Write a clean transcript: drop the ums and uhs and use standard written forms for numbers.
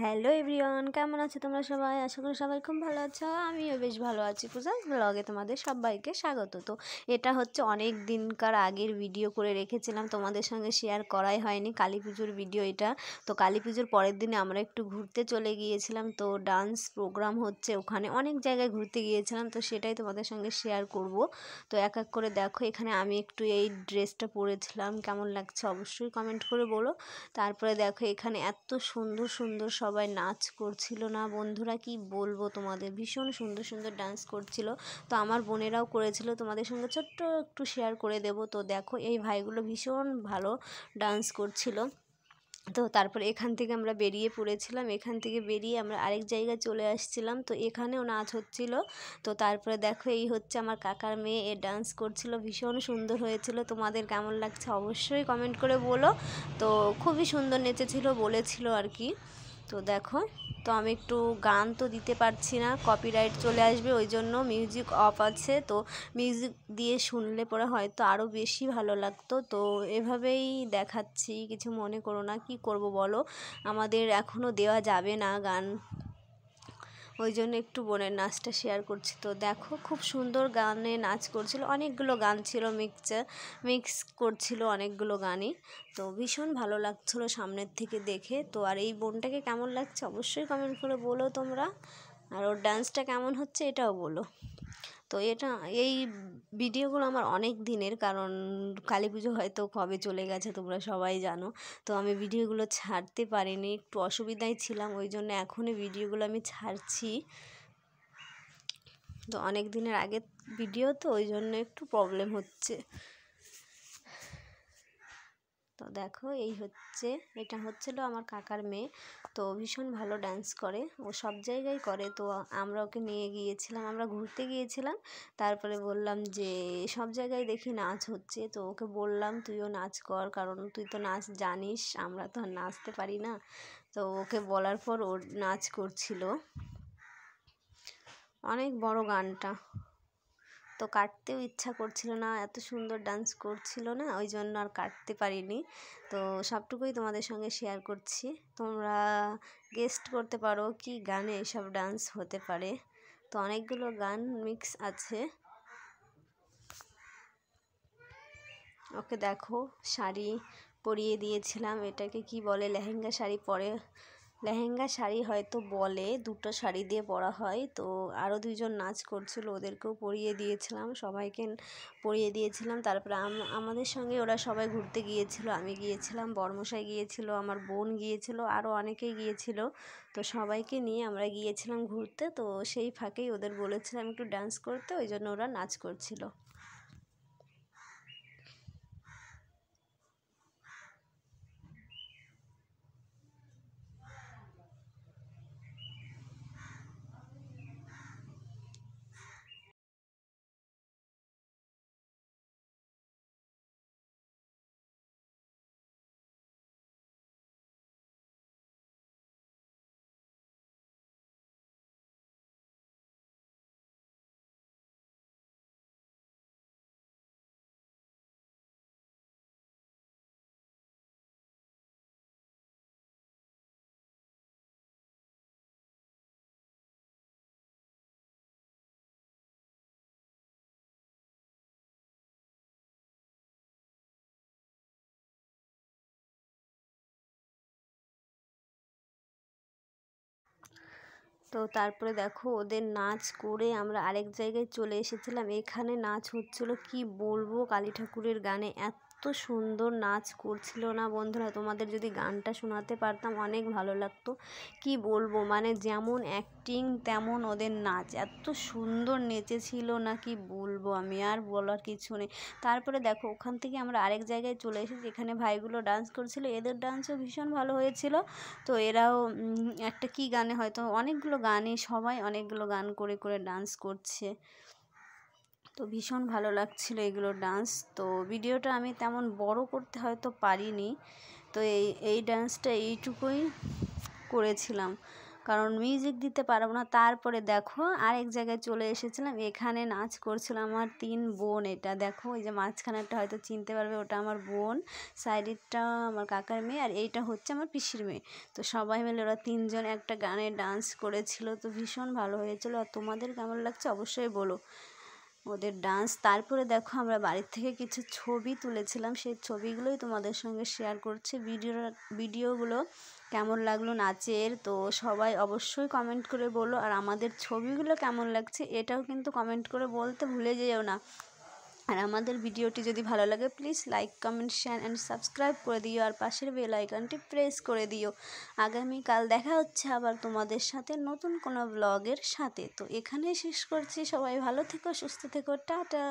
Hello everyone, কেমন আছো তোমরা সবাই? আশা করি সবাই খুব ভালো আছো। আমিও বেশ ভালো আছি। পূজাস ব্লগে তোমাদের সবাইকে স্বাগত। তো এটা হচ্ছে অনেক দিনকার আগের ভিডিও করে রেখেছিলাম, তোমাদের সঙ্গে শেয়ার করাই হয়নি। কালী পুজোর ভিডিও এটা। তো কালী পুজোর পরের দিনে আমরা একটু ঘুরতে চলে গিয়েছিলাম। তো ডান্স প্রোগ্রাম হচ্ছে ওখানে, অনেক জায়গায় ঘুরতে গিয়েছিলাম। তো সেটাই তোমাদের সঙ্গে শেয়ার করব। তো এক এক করে দেখো, এখানে আমি একটু এই ড্রেসটা পরেছিলাম, কেমন লাগছে অবশ্যই কমেন্ট করে বলো। তারপরে দেখো এখানে এত সুন্দর সুন্দর সবাই নাচ করছিল না বন্ধুরা, কি বলবো তোমাদের, ভীষণ সুন্দর সুন্দর ডান্স করছিল। তো আমার বোনেরাও করেছিল, তোমাদের সঙ্গে ছোট্ট একটু শেয়ার করে দেব। তো দেখো এই ভাইগুলো ভীষণ ভালো ডান্স করছিল। তো তারপরে এখান থেকে আমরা বেরিয়ে পড়েছিলাম, এখান থেকে বেরিয়ে আমরা আরেক জায়গায় চলে আসছিলাম। তো এখানেও নাচ হচ্ছিল। তো তারপরে দেখো এই হচ্ছে আমার কাকার মেয়ে, এ ডান্স করছিল, ভীষণ সুন্দর হয়েছিল। তোমাদের কেমন লাগছে অবশ্যই কমেন্ট করে বলো। তো খুবই সুন্দর নেচেছিল বলেছিল আর কি। তো দেখো, তো আমি একটু গান তো দিতে পারছি না, কপিরাইট চলে আসবে, ওই জন্য মিউজিক অফ আছে। তো মিউজিক দিয়ে শুনলে পরে হয়তো আরও বেশি ভালো লাগতো। তো এভাবেই দেখাচ্ছি, কিছু মনে করো না, কি করব বলো, আমাদের এখনও দেওয়া যাবে না গান, ওই জন্য একটু বোনের নাচটা শেয়ার করছি। তো দেখো খুব সুন্দর গানে নাচ করছিল, অনেকগুলো গান ছিল, মিক্স করছিল অনেকগুলো গানই। তো ভীষণ ভালো লাগছিলো সামনের থেকে দেখে। তো আর এই বোনটাকে কেমন লাগছে অবশ্যই কমেন্ট করে বলো তোমরা, আর ওর ডান্সটা কেমন হচ্ছে এটাও বলো। তো এই ভিডিওগুলো আমার অনেক দিনের, কারণ কালী পুজো হয়তো কবে চলে গেছে তোমরা সবাই জানো। তো আমি ভিডিওগুলো ছাড়তে পারিনি, একটু অসুবিধায় ছিলাম, ওই জন্য এখনই ভিডিওগুলো আমি ছাড়ছি। তো অনেক দিনের আগে ভিডিও, তো ওই জন্য একটু প্রবলেম হচ্ছে। তো দেখো এটা হচ্ছিল আমার কাকার মেয়ে। তো ভীষণ ভালো ডান্স করে, ও সব জায়গায় করে। তো আমরা ওকে নিয়ে গিয়েছিলাম, আমরা ঘুরতে গিয়েছিলাম। তারপরে বললাম যে সব জায়গায় দেখি নাচ হচ্ছে, তো ওকে বললাম তুইও নাচ কর, কারণ তুই তো নাচ জানিস, আমরা তো আর নাচতে পারি না। তো ওকে বলার পর ও নাচ করছিল, অনেক বড় গানটা। তো কাটতেও ইচ্ছা করছিল না, এত সুন্দর ডান্স করছিল না, ওই জন্য আর কাটতে পারিনি। তো সবটুকুই তোমাদের সঙ্গে শেয়ার করছি, তোমরা গেস্ট করতে পারো কি গানে এসব ডান্স হতে পারে। তো অনেকগুলো গান মিক্স আছে। ওকে দেখো শাড়ি পরিয়ে দিয়েছিলাম, এটাকে কি বলে, লেহেঙ্গা শাড়ি পরে, লেহেঙ্গা শাড়ি হয়তো বলে, দুটো শাড়ি দিয়ে পরা হয়। তো আরও দুইজন নাচ করছিল, ওদেরকেও পরিয়ে দিয়েছিলাম, সবাইকে পরিয়ে দিয়েছিলাম। তারপরে আমাদের সঙ্গে ওরা সবাই ঘুরতে গিয়েছিল, আমি গিয়েছিলাম, বড়মশাই গিয়েছিল, আমার বোন গিয়েছিল, আরও অনেকেই গিয়েছিল। তো সবাইকে নিয়ে আমরা গিয়েছিলাম ঘুরতে। তো সেই ফাঁকেই ওদের বলেছিলাম একটু ডান্স করতে, ওই জন্য ওরা নাচ করছিল। তো তারপরে দেখো ওদের নাচ করে আমরা আরেক জায়গায় চলে এসেছিলাম, এখানে নাচ হচ্ছিল, কি বলবো, কালী ঠাকুরের গানে এত সুন্দর নাচ করছিল না বন্ধুরা, তোমাদের যদি গানটা শোনাতে পারতাম অনেক ভালো লাগতো। কি বলবো, মানে যেমন অ্যাক্টিং তেমন ওদের নাচ, এত সুন্দর নেচেছিল না, কি বলবো, আমি আর বলার কিছু নেই। তারপরে দেখো ওখান থেকে আমরা আরেক জায়গায় চলে এসেছি, এখানে ভাইগুলো ডান্স করছিল, এদের ডান্সও ভীষণ ভালো হয়েছিল। তো এরাও একটা কি গানে, হয়তো অনেকগুলো গানে সবাই অনেকগুলো গান করে করে ডান্স করছে। তো ভীষণ ভালো লাগছিল এগুলো ডান্স। তো ভিডিওটা আমি তেমন বড় করতে হয়তো পারিনি। তো এই ডান্সটা এইটুকুই করেছিলাম, কারণ মিউজিক দিতে পারবো না। তারপরে দেখো আরেক জায়গায় চলে এসেছিলাম, এখানে নাচ করছিল আমার 3 বোন। এটা দেখো ওই যে মাঝখানেরটা হয়তো চিনতে পারবে, ওটা আমার বোন, সাইডেরটা আমার কাকার মেয়ে, আর এইটা হচ্ছে আমার পিসির মেয়ে। তো সবাই মিলে ওরা 3 জন একটা গানে ডান্স করেছিল, তো ভীষণ ভালো হয়েছিল। আর তোমাদের কেমন লাগছে অবশ্যই বলো ওদের ডান্স। তারপরে দেখো আমরা বাড়ির থেকে কিছু ছবি তুলেছিলাম, সেই ছবিগুলোই তোমাদের সঙ্গে শেয়ার করছি। ভিডিওগুলো কেমন লাগলো নাচের, তো সবাই অবশ্যই কমেন্ট করে বলো। আর আমাদের ছবিগুলো কেমন লাগছে এটাও কিন্তু কমেন্ট করে বলতে ভুলে যেও না। আর আমাদের ভিডিওটি যদি ভালো লাগে please like comment share and subscribe করে দিও, আর পাশের বেল আইকনটি প্রেস করে দিও। আগামীকাল দেখা হচ্ছে আবার তোমাদের সাথে নতুন কোনো ব্লগের সাথে। তো এখানেই শেষ করছি, সবাই ভালো থেকো, সুস্থ থেকো, টাটা।